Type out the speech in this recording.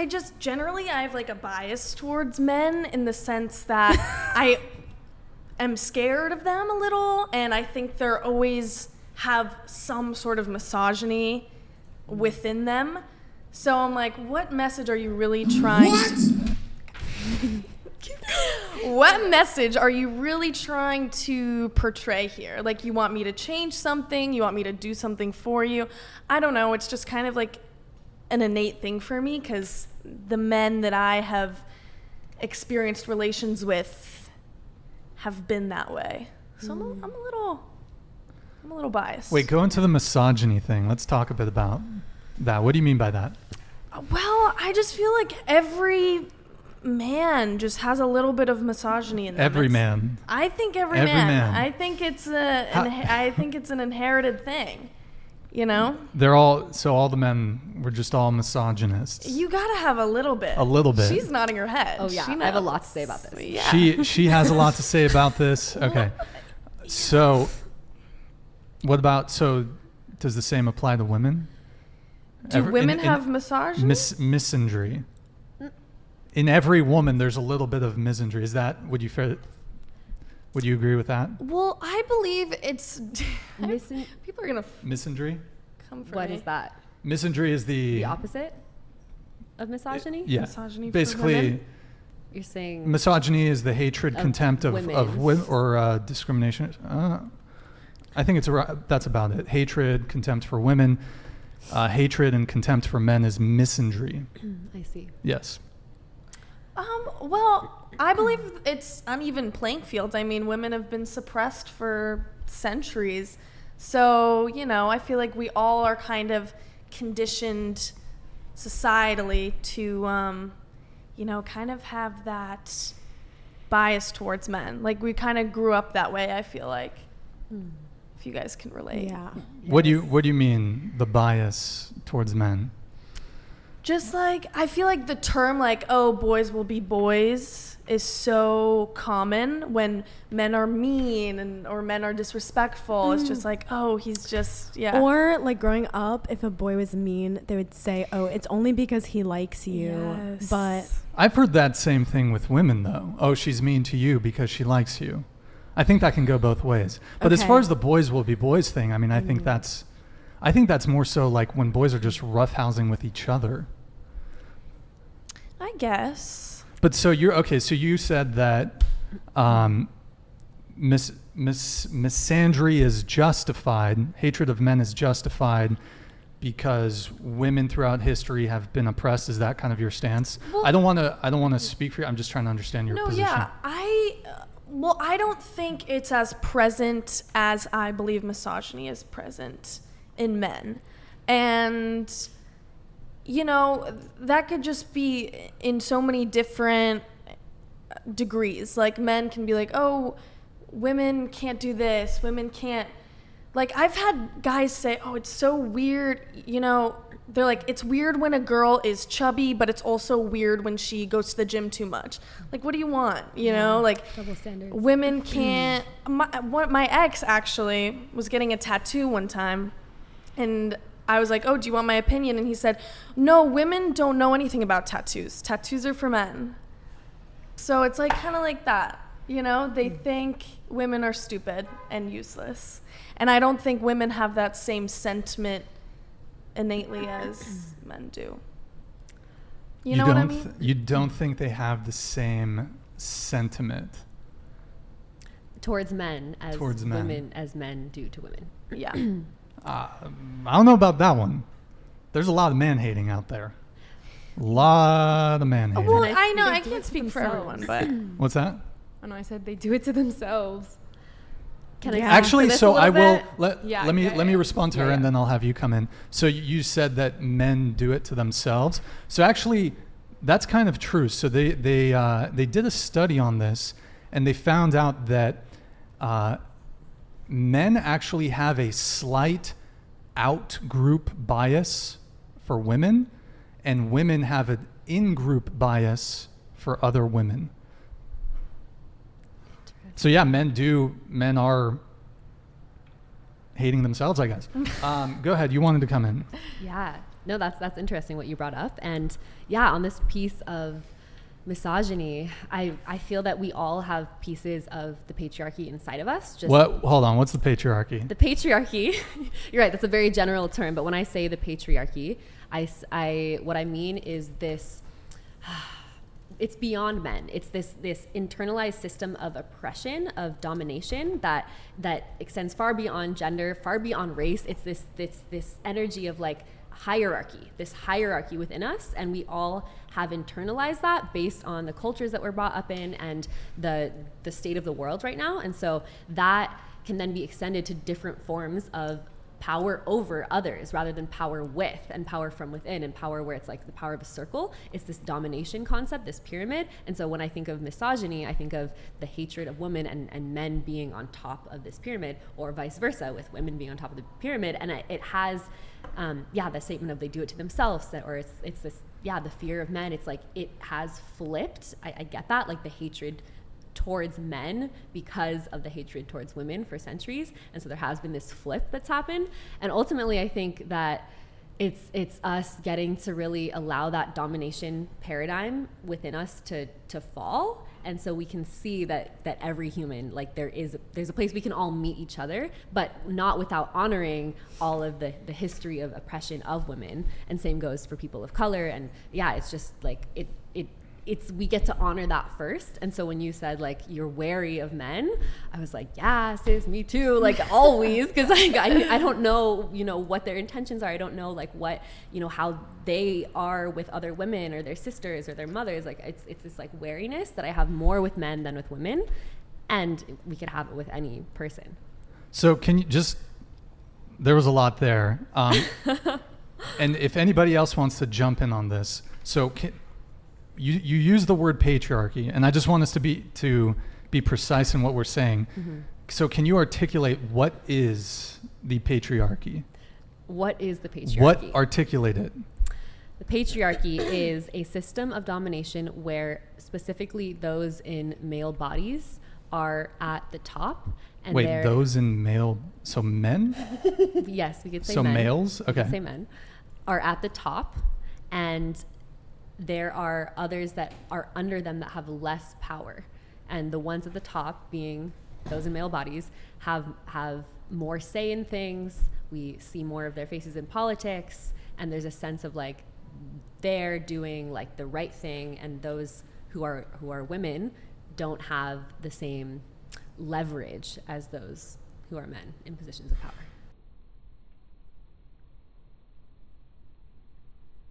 I just generally I have like a bias towards men in the sense that I am scared of them a little, and I think they're always have some sort of misogyny within them. So I'm like, what message are you really trying what message are you really trying to portray here? Like, you want me to change something? You want me to do something for you? I don't know. It's just kind of like an innate thing for me, because the men that I have experienced relations with have been that way. So I'm a little biased. Wait, go into the misogyny thing. Let's talk a bit about that. What do you mean by that? Well, I just feel like every man just has a little bit of misogyny in them. Every man. I think every man. I think it's an inherited thing. You know? All the men were just all misogynists. You gotta have a little bit. A little bit. She's nodding her head. Oh yeah, I have a lot to say about this. Yeah. She has a lot to say about this. Okay. So, what about, does the same apply to women? Do women have misogyny? Misandry. In every woman, there's a little bit of misandry. Is that, would you agree with that? Well, I believe it's... people are going to... Misandry? Come for What me. is that? Misandry is the opposite of misogyny? Yeah. Misogyny for Basically, women? You're saying... misogyny is the hatred, contempt of women, or discrimination. I think that's about it. Hatred, contempt for women. Hatred and contempt for men is misandry. I see. Yes. Well, I believe it's uneven playing fields. I mean, women have been suppressed for centuries. So, I feel like we all are kind of conditioned societally to, kind of have that bias towards men. Like, we kind of grew up that way, I feel like. If you guys can relate. Yeah. What do you mean, the bias towards men? Just like, I feel like the term like, oh, boys will be boys is so common when men are mean or men are disrespectful. It's just like, oh, he's just, yeah. Or like growing up, if a boy was mean, they would say, oh, it's only because he likes you. Yes. But I've heard that same thing with women, though. Oh, she's mean to you because she likes you. I think that can go both ways. But as far as the boys will be boys thing, I mean, I think that's more so like when boys are just roughhousing with each other. I guess. But so you said that misandry is justified, hatred of men is justified because women throughout history have been oppressed. Is that kind of your stance? Well, I don't want to speak for you. I'm just trying to understand your position. Yeah. I don't think it's as present as I believe misogyny is present in men. And, that could just be in so many different degrees. Like, men can be like, oh, women can't do this, women can't. Like, I've had guys say, oh, it's so weird, they're like, it's weird when a girl is chubby, but it's also weird when she goes to the gym too much. Like, what do you want? Like, double standards. Women can't. My ex actually was getting a tattoo one time, and I was like, oh, do you want my opinion? And he said, no, women don't know anything about tattoos. Tattoos are for men. So it's like kind of like that. They think women are stupid and useless. And I don't think women have that same sentiment innately as men do. You know what I mean? You don't think they have the same sentiment towards men as men do to women. Yeah. I don't know about that one. There's a lot of man hating out there. A lot of man hating. Well, I know I can't speak for everyone, but what's that? I know I said they do it to themselves. Can I actually? So I will let me respond to her, and then I'll have you come in. So you said that men do it to themselves. So actually, that's kind of true. So they did a study on this, and they found out that men actually have a slight out-group bias for women, and women have an in-group bias for other women. So yeah, men are hating themselves, I guess. Go ahead. You wanted to come in. Yeah. No, that's interesting what you brought up. And yeah, on this piece of misogyny, I feel that we all have pieces of the patriarchy inside of us. Hold on. What's the patriarchy? The patriarchy, you're right, that's a very general term, but when I say the patriarchy, what I mean is this, it's beyond men. It's this internalized system of oppression, of domination that extends far beyond gender, far beyond race. It's this energy of like this hierarchy within us, and we all have internalized that based on the cultures that we're brought up in and the state of the world right now. And so that can then be extended to different forms of power over others rather than power with and power from within and power where it's like the power of a circle. It's this domination concept, this pyramid. And so when I think of misogyny, I think of the hatred of women and men being on top of this pyramid, or vice versa, with women being on top of the pyramid. And it has the statement of they do it to themselves, or it's this, the fear of men. It's like it has flipped. I get that, like the hatred towards men because of the hatred towards women for centuries. And so there has been this flip that's happened. And ultimately, I think that it's us getting to really allow that domination paradigm within us to fall. And so we can see that every human, like there's a place we can all meet each other, but not without honoring all of the history of oppression of women. And same goes for people of color. And it's just like we get to honor that first. And so when you said like you're wary of men, I was like, yeah, sis, me too, like always, because I don't know, what their intentions are. I don't know like what, how they are with other women or their sisters or their mothers. Like it's this like wariness that I have more with men than with women, and we could have it with any person. So can you there was a lot there, and if anybody else wants to jump in on this, so you use the word patriarchy, and I just want us to be precise in what we're saying. Mm-hmm. So can you articulate what is the patriarchy? What is the patriarchy? What articulate it? The patriarchy is a system of domination where specifically those in male bodies are at the top. And wait, those in male, so men? Yes, we could say so men. So males? Okay. We could say men are at the top, and there are others that are under them that have less power. And the ones at the top, being those in male bodies, have more say in things. We see more of their faces in politics, and there's a sense of like they're doing like the right thing, and those who are women don't have the same leverage as those who are men in positions of power.